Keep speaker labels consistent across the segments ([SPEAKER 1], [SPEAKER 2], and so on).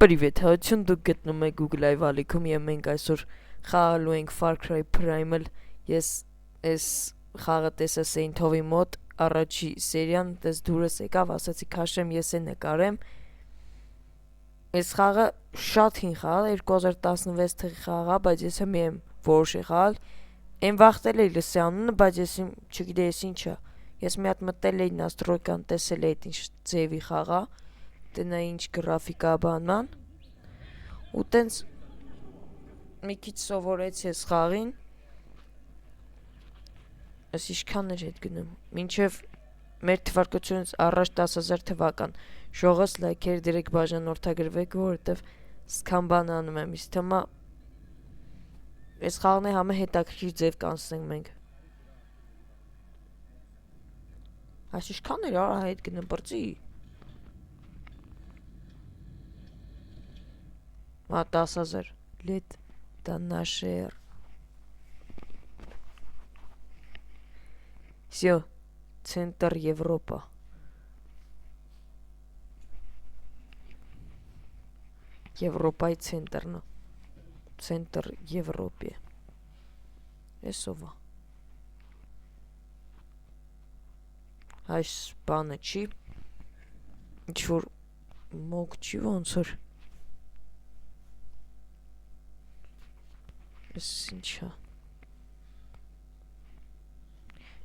[SPEAKER 1] Привет, հաություն դուք գտնում եք Google Live ալիքում եւ մենք այսօր խաղալու ենք Far Cry Primal։ Ես այս խաղը տեսա Saint Hov-ի մոտ առաջի սերիան, դες դուրս եկավ, ասացի քաշեմ ես է նկարեմ։ Այս խաղը շատ հին խաղ է, 2016 թվականի խաղ է, բայց ես մի եմ որոշ եղալ։ Այն վախտել էի լսի անունը, բայց ես չգիտեի ինչ է։ Ես մի հատ մտել էի настройкան, տեսել էի ինչ ձևի խաղ է, տնա ինչ գրաֆիկա բանան։ Ու տենց մի քիչ սովորեցի ես խաղին։ Այս ինչքան էր հետ գնում։ Մինչև մեր թվարկությունից առաջ 10000 թվական։ Ժողովս լայքեր դրեք բաժանորդագրվեք, որովհետև սկան բան անում եմ, իսկ թեմա այս խաղն է համը հետաքրքիր ձև կանցնենք մենք։ Այս ինչքան էր արա հետ գնում բրծի։ Ա 10000 лет до нашей эры. Всё, центр Европа. Европայի ցենտրն է։ Ցենտր Եվրոպի։ Էսով է։ Այս բանը չի։ Ինչ որ մոկ չի ոնց որ։ Ինչ է։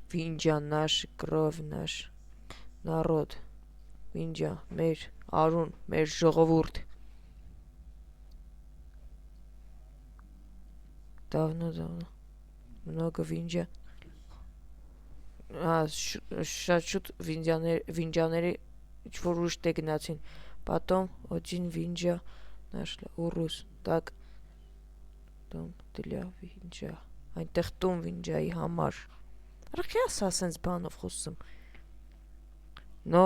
[SPEAKER 1] Վինջա նаш, կրով նаш, народ, վինջա, մեր արուն, մեր ժողովուրդ։ Давно, много վինջա։ Շատ շուտ վինջաների ինչ-որ ուրիշ տեղ գնացին։ Потом очень վինջա нашла урус, так, դոմ դիլյա վինջա, այնտեղ տուն վինջայի համար։ Ռխյաս ասենց բանով խոսում։ Но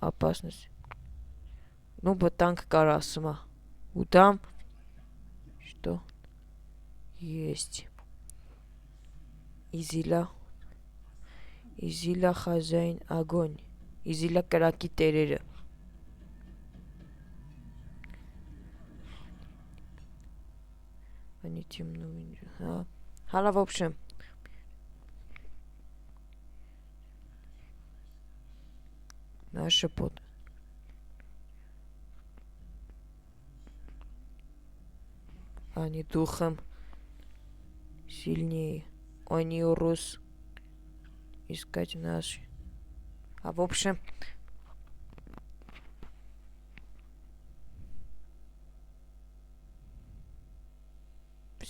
[SPEAKER 1] опасность. Ну, ботанк карасма. Удам. Что? Есть. Изиля хозяин огонь. Изиля караки терերը։ Они темно винджа. Hala, в общем. Наша под. Они духом сильнее. Они урус искать нас. А в общем.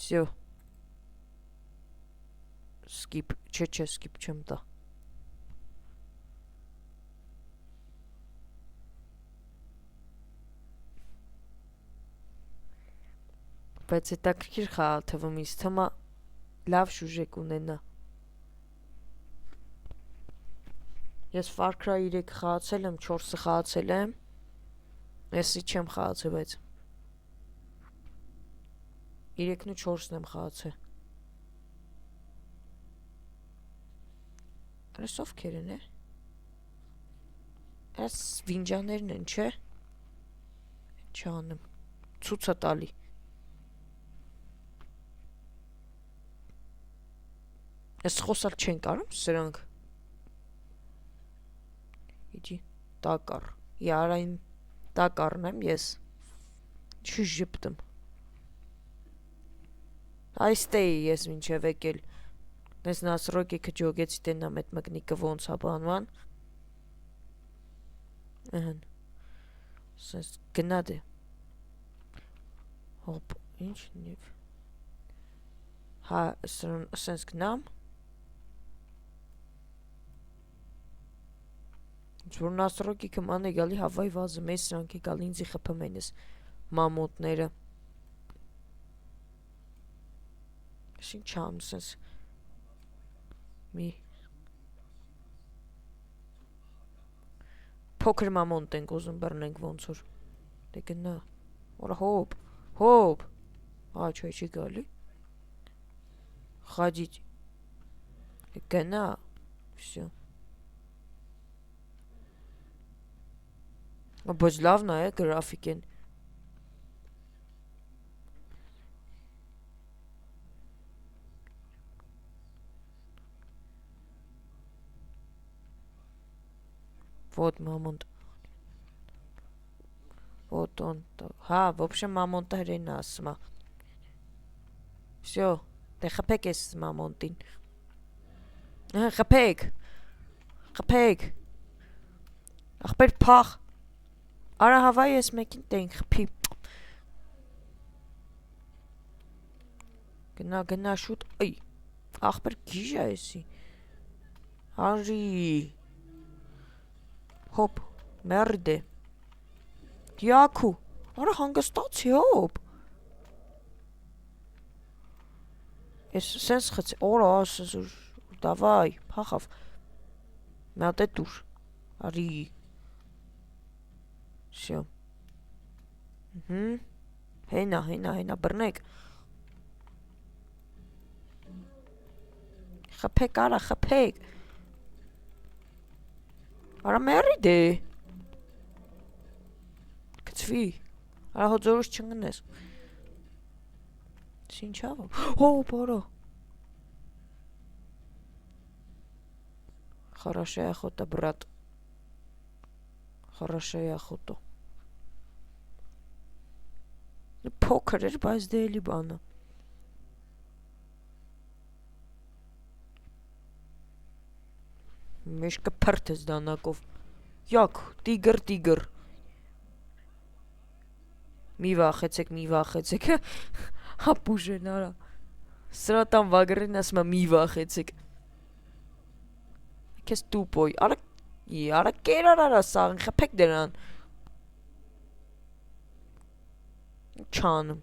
[SPEAKER 1] Все. Skip. Че skip чем-то. Բայց հետաքրքիր խաղ թվում ինձ թվում է լավ շուժեք ունենա։ Ես Far Cry 3 խաղացել եմ, 4-ը խաղացել եմ։ Էսի չեմ խաղացել, բայց 3-ն ու 4-ն եմ խաղացել։ Այս ովքեր են, Այս վինջաներն են, չէ։ Չանեմ։ Ցույց է տալի։ Ես խոսալ չեն կարում սրանք։ Իջի տակար։ Յարային տակարն եմ ես։ Չի ժպտում։ Այստեղ ես մինչև եկել։ Ես настройки կջոգեցի տենա մետ մկնիկը ոնց է բանման։ Ահա։ Սենց գնադ է։ Հոպ, ինչ նիվ։ Հա, սենց գնամ։ Որ настройки կման է գալի հավայ վազը մեզ սրանք է գալի ինձի խփում են ես մամոտները։ Ինչ չամ սենց մի փոքր մամոնտ ենք ուզում բռնենք ոնց որ։ Դե գնա։ Օրա հոպ։ Ա չի գալի։ Ходить։ Գնա։ Всё։ Բայց լավն է գրաֆիկեն։ Вот мамонт. Вот он. Հա, в общем, մամոնտը հրեն ասում է։ Всё, դե խփեք էս մամոնտին։ Խփեք։ Խփեք։ Ախպեր փախ։ Արա հավայ ես մեկին տենք խփի։ Գնա շուտ։ Այ։ Ախպեր գիժ է էսի։ Արի։ Հոպ, մերդե։ Դիակու, արա հանգստացի հոպ։ Ես սենց խծի, օրա ասս, դավայ, պախավ։ Մյատ է դուր, արի։ Շո։ Հենա, բրնեք։ Խպեք, արա, խպեք։ Արա մերի դե։ Կծվի, արա հոձորուս չնգնես։ Սինչավը, հոպ, արա։ Хорошая охота, брат. Хорошая охота. Փոքր էր, բայց դե էլի բանը։ Մեջքը փրթ ես դանակով։ Յակ, տիգր։ Մի վախեցեք։ Հապուժ են արա։ Սրատան վագրին ասում է մի վախեցեք։ Քեզ տուպոյ, արա կերար արա սաղն, խպեք դրան։ Չանում։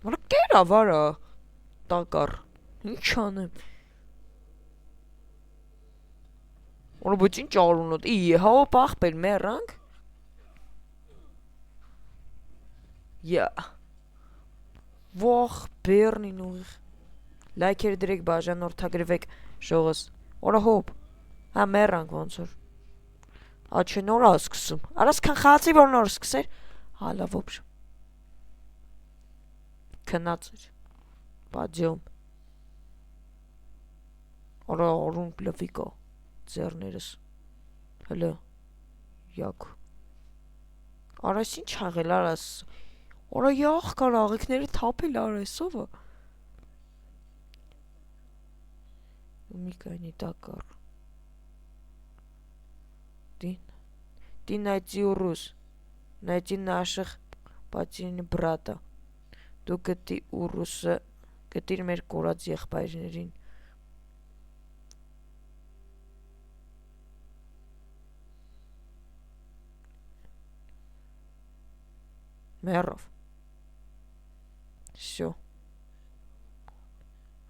[SPEAKER 1] Արա կերավ արա, տակար, ինչ անեմ։ Ola բայց ինչ արունոտ, հապ ախպեր մեռանք։ Վախ բերնին ուղիղ։ Լայքեր դրեք բաժանորդագրվեք շողս։ Օրա հոպ։ Հա մեռանք ոնց որ։ Աչե նորա սկսում։ Արաս քան խացի որ նոր սկսեր։ Հալա ոբշ։ Քնած էր։ Բաջում։ Օրա արուն պլվիկա։ Ձերներս, հլը, յակ, արաս ինչ հաղել արաս, որա յախ կար աղիքները թապել արեսովը, մի կայնի տակար, Ты найди урус, найди наших պատինի բրատը, դու գտի ուրուսը, գտիր մեր կորած եղբայրներին, Մերով, Всё,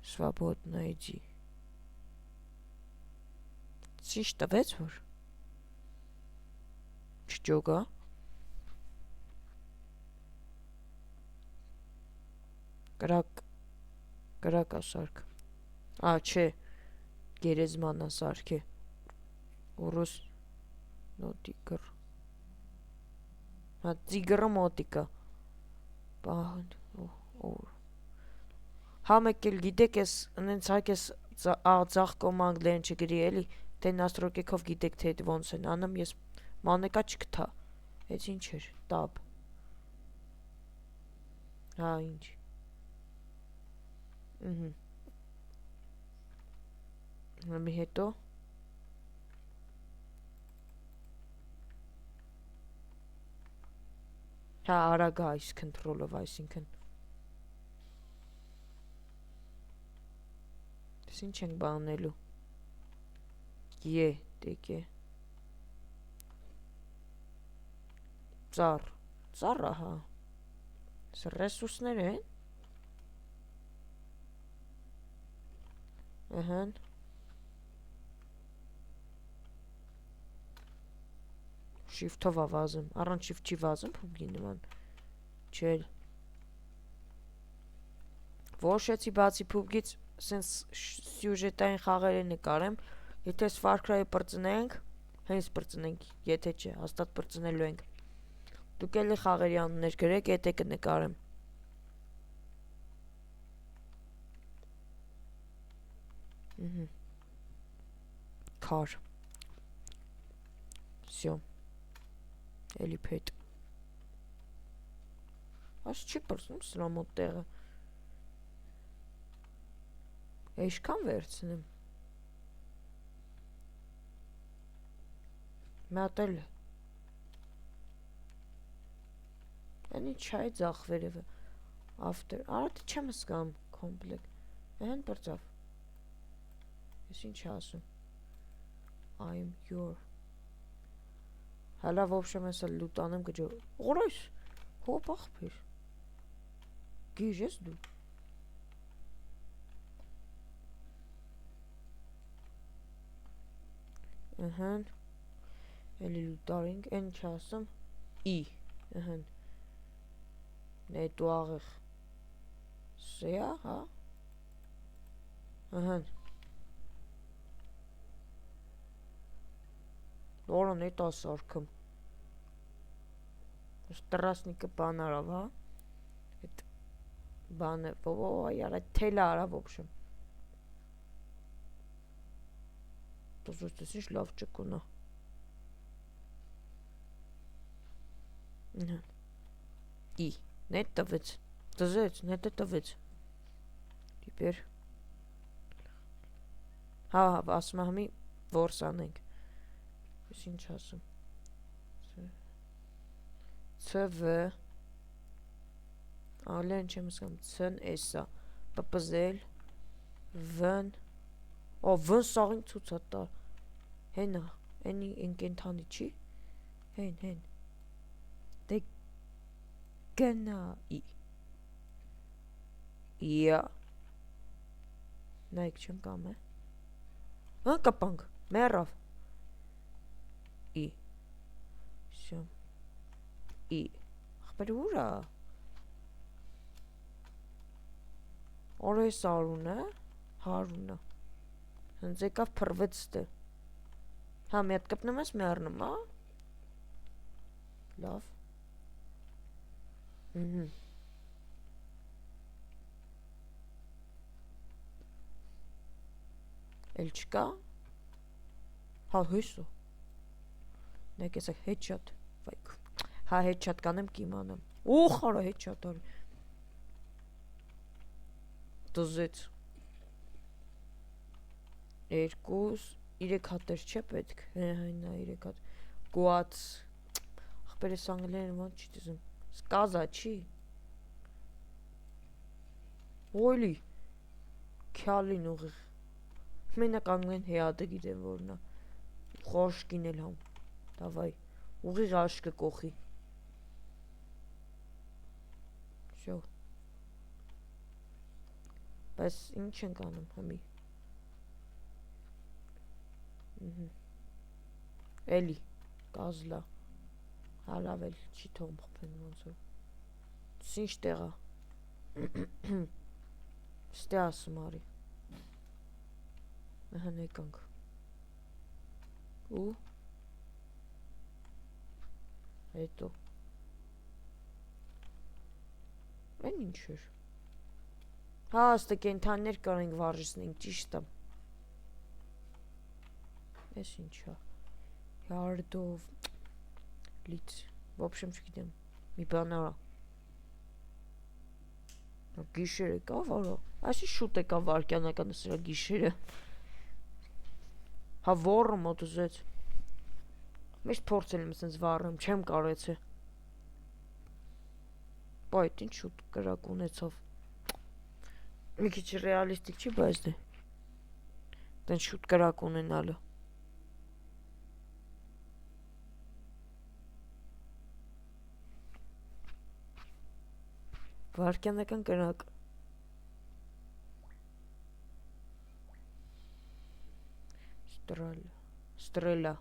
[SPEAKER 1] свободно иди. Ճիշտ տվեց որ, չջոգա, կրակ ասարք, չէ, գերեզման ասարք է, ուրուս, նոտիկր, ձիգրը մոտիկա, հա մեկ էլ գիտեք ես, նենց հայք ես ծաղ կոմանք լեն չգրի էլի, թե նաստրոկեքով գիտեք թե ոնց են անում, ես մանեկա չկթա, էց ինչ էր, տապ, հա ինչ, մի հետո, հա արագ այս կնտրոլով այսինքն, ես ինչ ենք բանելու, տեք է, ծառ ահա, ռեսուրսներ են, Ահան, շիվթով ավազım, առանց շիվթ չի վազım փուգի նման, չել, Ոշեցի բացի փուգից, սենց սյուժետային խաղեր է նկարեմ, եթե Far Cry-ը պրծնենք, հենց պրծնենք, եթե չէ, հաստատ պրծնելու ենք, դուք էլի խաղերի անուններ գրեք, եթե կնկարեմ, Քար, Всё։ Էլի փետ։ Այս չի պրծնում սրա մոտ տեղը։ Էշքան վերցնեմ։ Մատել։ Անի չայ ձախ վերևը։ After։ Արա դե չեմ զգամ կոմպլետ։ Այն պրծավ։ Ես ինչ ասում։ I'm your։ Հələ в общем ես լուտանեմ գջո։ Օրես։ Հոп ախպեր։ Գիժ ես դու։ Ահան։ Էլի լուտարինք, այն չասում։ I։ Ահան։ Nettoyage. Սեա, հա։ Ահան։ Որոն էտ ասարքım։ Strasniki բան արավ, հա։ Էտ բանը, яра թելը արավ, в общем։ Դուզուց ինչ լավ ճկունա։ И. Net տվեց։ Դզեց, նետը տվեց։ Դիպեր։ Հա, ասում համի որս անենք։ Ես ինչ ասում։ CV Ալեն չեմ ասում, ցն էսա։ Պպզել վն Ո վն սաղին ցուցա տա։ Հենա, էնի ընկենթանի չի։ Հեն։ Դե գնայի։ Իա։ Նայք չեմ կամ է։ Հա կապանք, մեռավ։ I։ Всё։ I։ Ախպեր ուրա։ Օրես արունը, հարունը։ Հենց եկավ փռվեց դե։ Հա մի հատ կպնում ես մեռնում, հա։ Լավ։ Էլ չկա։ Հա հույսո։ Նայք եսա headshot։ Վայք։ Հա headshot կանեմ կիմանամ։ Ուխ արա headshot արի։ Դզեց։ 2 3 հատեր չէ պետք։ Հենա 3 հատ։ Գուած։ Ախպեր ես անգլերեն ոնց չի դիզում։ Սկազա չի։ Ոյլի։ Քյալին ուղիղ։ Մենակ անգլեն հեադը գիտեմ որնա։ Խոշկին էլ համ։ Դավայ։ Ուղիղ աշկը կողի։ Շո։ Բայց ինչ ենք անում համի։ Էլի կազլա։ Հալավել չի թողում խփեն ոնց որ։ Ինչ տեղա։ Ստե ասում արի։ Ահա եկանք։ Ու հետո Այն ինչ էր։ Հա, ստե կենթաններ կարենք վարժեցնենք, ճիշտ է։ Էս ինչա։ Յարդով լից։ В общем, չգիտեմ։ Մի բան արա։ Գիշեր եկա վարո։ Այսի շուտ եկա վարկյանականը սրա գիշերը։ Հա որը մոտուզեց։ Միշտ փորձել եմ սենց վառեմ, չեմ կարեցե։ Բայց ինչ շուտ կրակ ունեցավ։ Մի քիչ ռեալիստիկ չի, բայց դե։ Տեն շուտ կրակ ունենալը։ Վարկյանական կրակ։ Ստրելա։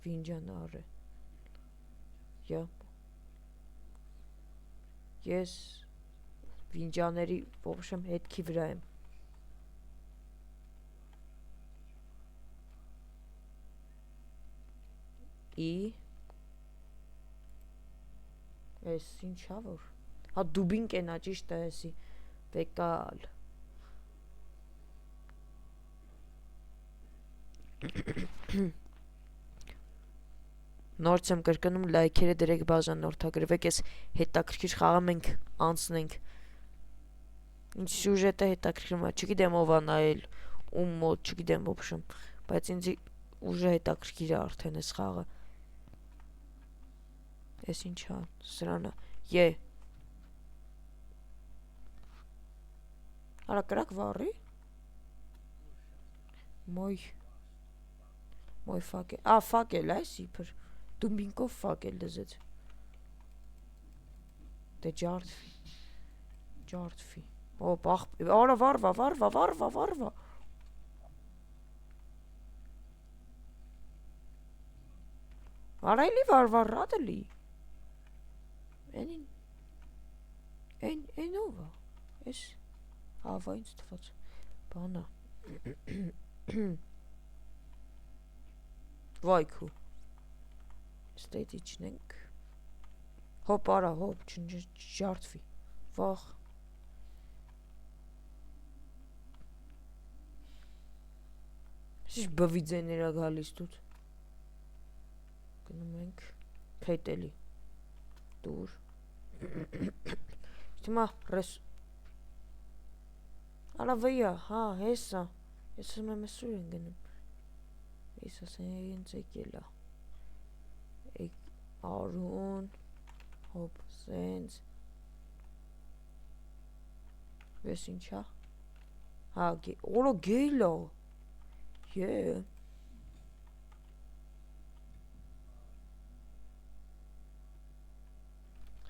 [SPEAKER 1] Վինջան արը։ Ես վինջաների в общем հետքի վրա եմ։ И Էս ինչա որ։ Հա դուբին կենա ճիշտ է էսի։ Վեկալ։ Նորից եմ կրկնում, լայքերը դրեք, բաժանորդագրվեք, այս հետաքրքիր խաղը մենք անցնենք։ Ինչ սյուժետը հետաքրքրում է, չգիտեմ ով է նայել, ում մոտ, չգիտեմ ոբշեմ, բայց ինձ ուժը հետաքրքիր է արդեն այս խաղը։ Ես ինչ է, սրանը, Արա կրակ վառի։ Մոյ ֆակել, ֆակել այս իբր, դումբինկով ֆակել դզեց։ Դե ջարդվի, արա վարվա։ Արա էլի վարվա ռադելի։ Են ով է, ես, ավա ինձ թված, բանա։ Վայքու, ստեյտ իջնենք, հոպ արա, հոպ, չջարդվի, վաղ։ Ինչ բվիձեներ է գալիս տուտ։ Գնում ենք, փետելի, դուր։ Թիմա, ռես, արա վեյա, հա, հեսա, ես եմ սուր են գնում։ Ես ասեն ենց եկել է, արուն, հոպ, սենց, ես ինչ է, հա, օրո գեյլ է,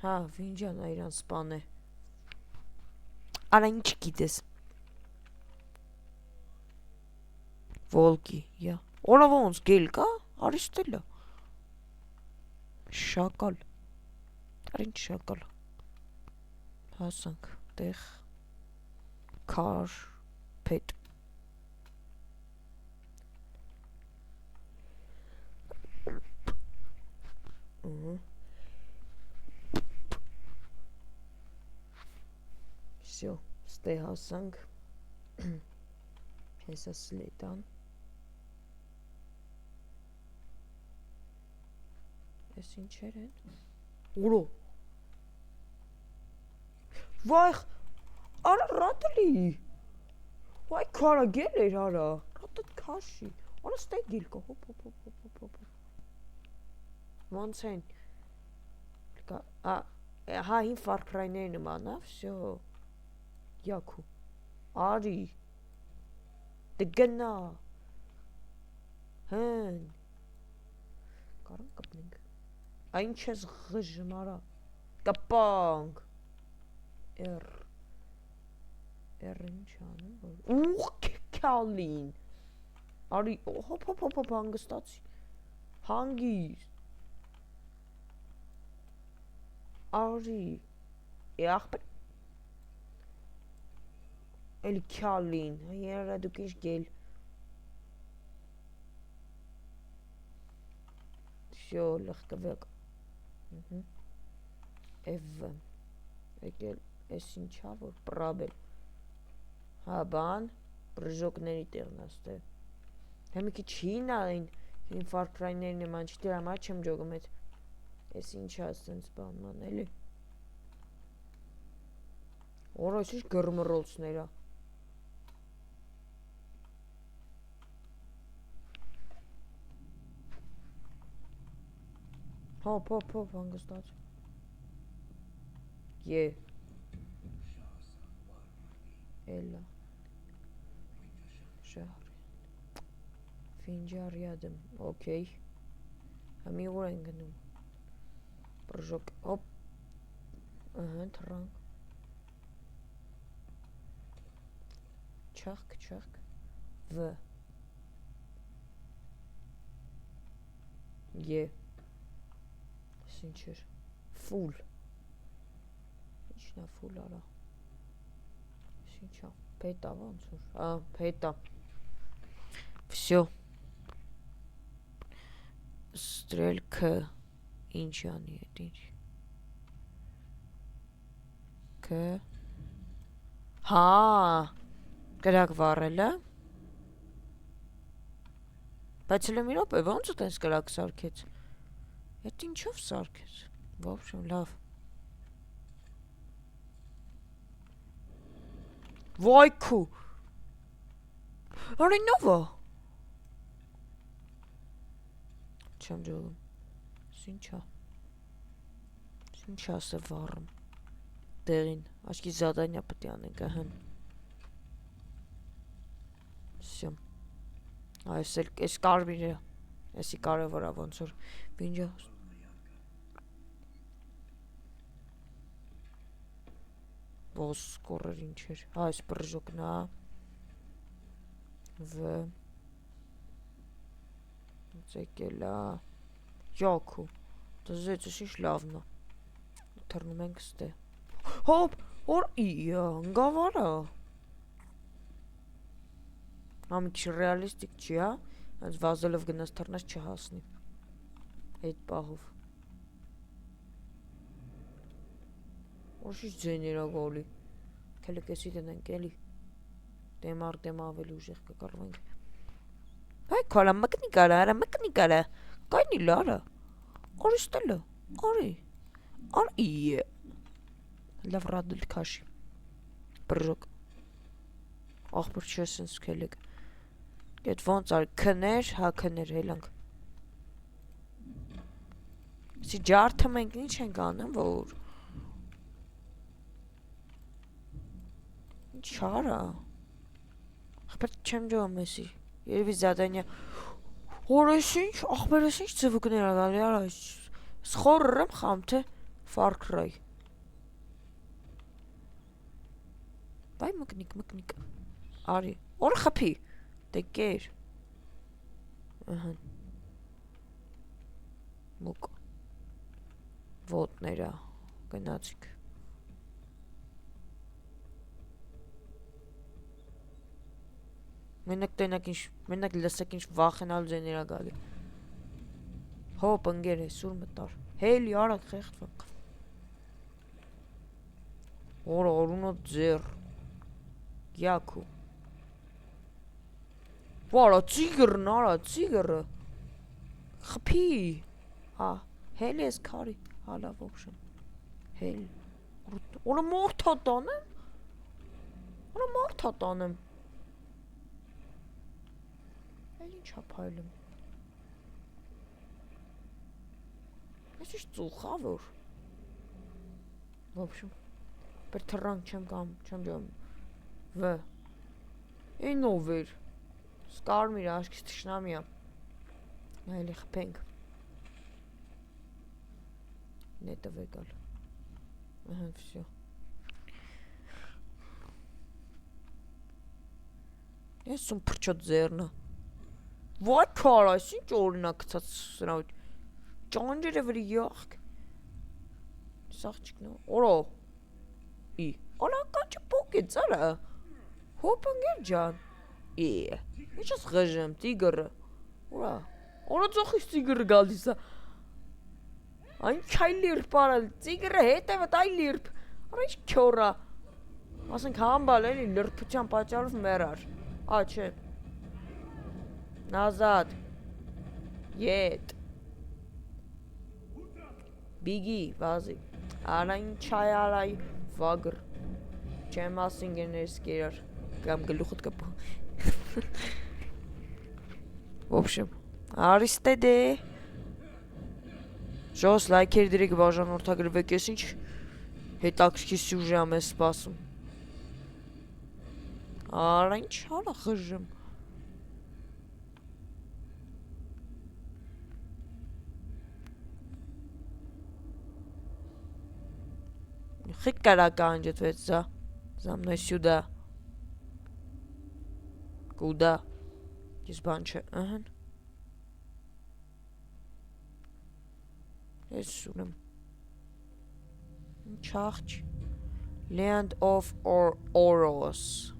[SPEAKER 1] հա, վինջան այրան սպան է, արա ինչ գիտես, Վոլկի, օրո ոնց գեյլ կա, արիստել է, շակալ, դար ինչ շակալ, հասանք, տեղ, կար, պետ, Всё, ստե հասանք, հեսա սլետան, ես ինչեր են, ուրո, վայխ, արա ռատելի, վայ քարա գել էր արա, ռատըտ քաշի, արա ստե գիլ կա, հոպ, ոնց են, հա հին վարքրայների նման, всё, յակու, արի, դե գնա, հեն, կարան կպնենք, այն չես ғժմ արա, կպանք, ինչ անում, ուղ կյալին, արի, հոպ, հանգստացի, հանգիստ, արի, աղբեր, էլի կյալին, երա դուք ինչ գել, Всё, լղկվեք, էվը, եկել, ես ինչա, որ պրաբել, հա բան, պրժոկների տեղն աստե, հեմիքի չին այն, հին վարքրայների նման, չտեր համար չեմ ջոգում էտ, ես ինչա ասենց բանման, էլի, օրո ես ինչ գրմռոլցներա, հոպ, հանգստաց, էլա, շահր, վինջար յադմ, ոքեյ, համի ուր են գնում, պրժոկ, հոպ, թրանք, չախք, վ, ես ինչ էր, ֆուլ, ինչն է ֆուլ արա, ես ինչա, պետա ոնց որ, պետա, всё, ստրելքը, ինչ անի էտ ինչ, հա, կրակ վառելը, Բայց հələ մի րոպե, ոնց է տենց կրակ սարքեց։ Էդ ինչով սարքեց։ В общем, լավ։ Վայ քու։ Արինովա։ Չեմ ջողում։ Ինչա։ Ինչա ասե վառում։ Դերին, աշկի զադանյա պետք է անենք, ահան։ Всё։ Այս կարմիրը, էսի կարևորա ոնց որ վինջա։ Ոս կորեր ինչ էր։ Այս բրժոկն է։ V Ձեկելա։ Յոքու։ Դզեց ինչ լավն է։ Թռնում ենք ստե։ Հոպ, որ իա, գավարա։ Ամիք ռեալիստիկ չի, հա։ Այս վազելով գնաց թռնած չհասնի։ Այդ պահով։ Ոչինչ ձեներա գոլի։ Քելեկեսի դնենք էլի։ Դեմ ավելի ուժեղ կկառվենք։ Հայ քոլա մկնի կարա։ Կայնի լարա։ Օրիստելը։ Արի։ Արի։ Լավ ռադել քաշի։ Բրժոկ։ Ախպր չի սենց քելեք։ Այդ ոնց արի քներ, հա քներ հելանք։ Սի ջարդը մենք ինչ ենք անում, որ ինչ արա։ Ախպեր չեմ ջողում էսի։ Երևի զադանյա։ Որես ինչ, ախպերս ինչ ձվուկներ ա գալի արա։ Սխորրեմ խամ թե Far Cry։ Բայ մկնիկ։ Արի։ Օր խփի։ Դե կեր։ Ահա։ Մուկ։ Ոտներա։ Գնացիք։ Մենակ լսեք ինչ վախենալ ձեներա գալի։ Հոպ ընգեր է, սուր մտար։ Հելի արագ խեղդվակ։ Օր օրունո ձեր։ Յակու։ Վարա ծիգրն արա, ծիգրը։ Խփի։ Հա, հելի ես քարի։ Հալա ոբշն։ Հել։ Օրա մորթա տանեմ։ Ինչ հապայլում։ Ես ինչ ծուխա որ։ Ոբշում։ Բեր թռանք չեմ ջում։ V։ Այն ով էր։ Սկարմիր աշկիս թշնամիա։ Այլի խփենք։ Նետը վեկալ։ Ահա, всё։ Ես ում փրչոտ ձերնա։ Վայ քարայս ինչ օրինակ գցած սրանք ճանջերը վրի յախք սաղճիկն օրո ի օլա կանչը պոկեց արա հոպանգեր ջան ինչ ես խժեմ տիգրը օրա ծոխից տիգրը գալիս է այն չայլիր պարալ տիգրը հետևդ այլիրբ արա ինչ քորա ասենք համբալ էլի լրբության պատճառով մեռար չէ Назад. Ед. Беги, վազի։ Արայն չայ արայ վագր։ Չեմ ասին գներս կերար։ Կամ գլուխդ կպու։ В общем, արիստե դե։ Ժոս լայքեր դիրեք բաժանորդագրվեք, ես ինչ հետաքրքիր սյուժե ամ ես սպասում։ Արայն չարա խժեմ։ Хик караканжет ведь за мной сюда. Куда? Избанче. Ага. Есурам. Чахч. Land of Oros.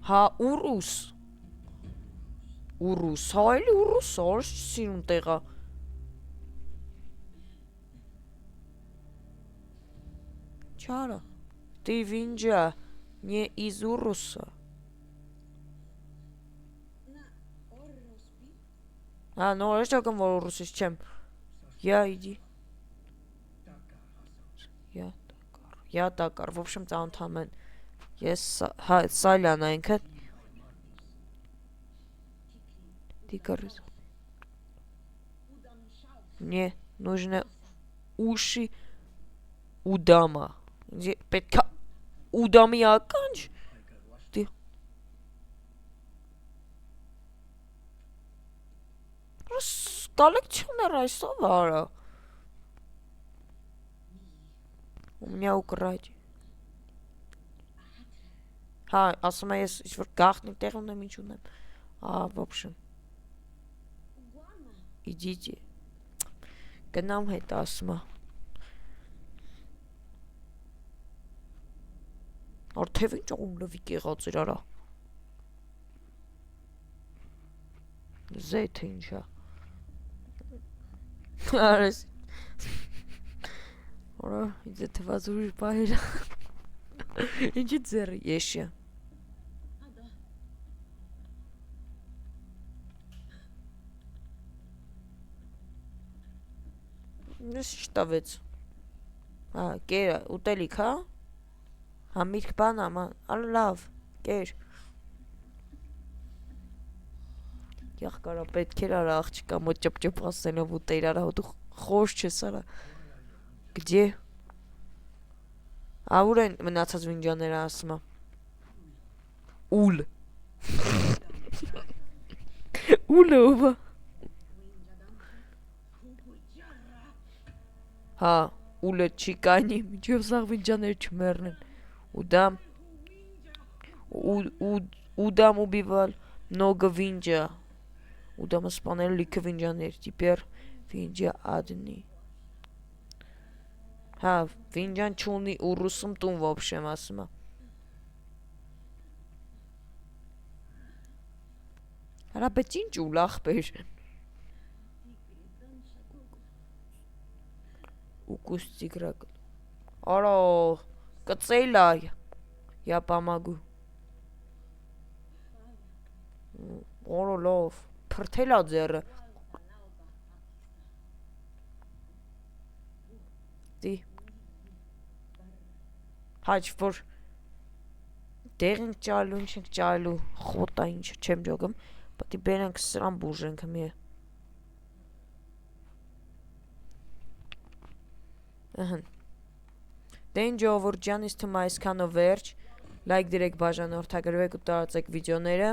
[SPEAKER 1] Ha Urus. Urus. Հայլի Urus արշ սիրուն տեղա։ Чара. Ты винджа не из Уруса. А, ну, я что говорю, с чем? Я иди. Я Такар. В общем, ծանոթանում են։ Ես Սալյան այնքը։ Դիկարս։ Мне нужно уши Удама. Պետքա Ուդամի ականջ։ Դի։ Коллекционер այսով արա։ У меня украдь. Հա, ասում եմ ես ինչ-որ գաղտնի տեղ ունեմ ինչ ունեմ։ В общем. Идите. Գնամ հետ ասում եմ։ Արդև ինչ ունլվի կեղած էր արա։ Զեթ ինչա։ Արես։ Օրա, իձե թված ուրիշ բայր։ Ինչի ձեռ եշյա։ Ես շտավեց։ Կերա, ուտելիք, հա։ Համիրք բան աման, լավ, կեր։ Եղկարա պետք էր արա աղջիկա մոտ ճպճպ ասելով ուտեիր արա, դու խոշ չես արա։ Где? Ուր են մնացած վինջանները ասում եմ։ Ուլ։ Ուլը ովա։ Հա, ուլը չի կայնի, միջև սաղ վինջաները չմերնեն։ Удам убивал много винджа. Удам исполнял лика винджанер. Теперь винджа одни. Հա, վինջան չունի ու ռուսում տուն ոբշեմ ասում է։ Հələ բայց ինչ ուլախ բեր։ Укус тигра. Արա, կծելա։ Я помогу. Արա լավ, փրթելա ձեռը։ Դի Հաչ որ դեղ ենք ճալու, ինչ ենք ճալու, խոտա ինչ չեմ ջոգում, պետք է բերենք սրան բուժենք մի։ Ահն։ Դե ինչ ժողովուրդ ջան, իսկ թվում է այսքանով վերջ, լայք դրեք, բաժանորդագրվեք ու տարածեք վիդեոները։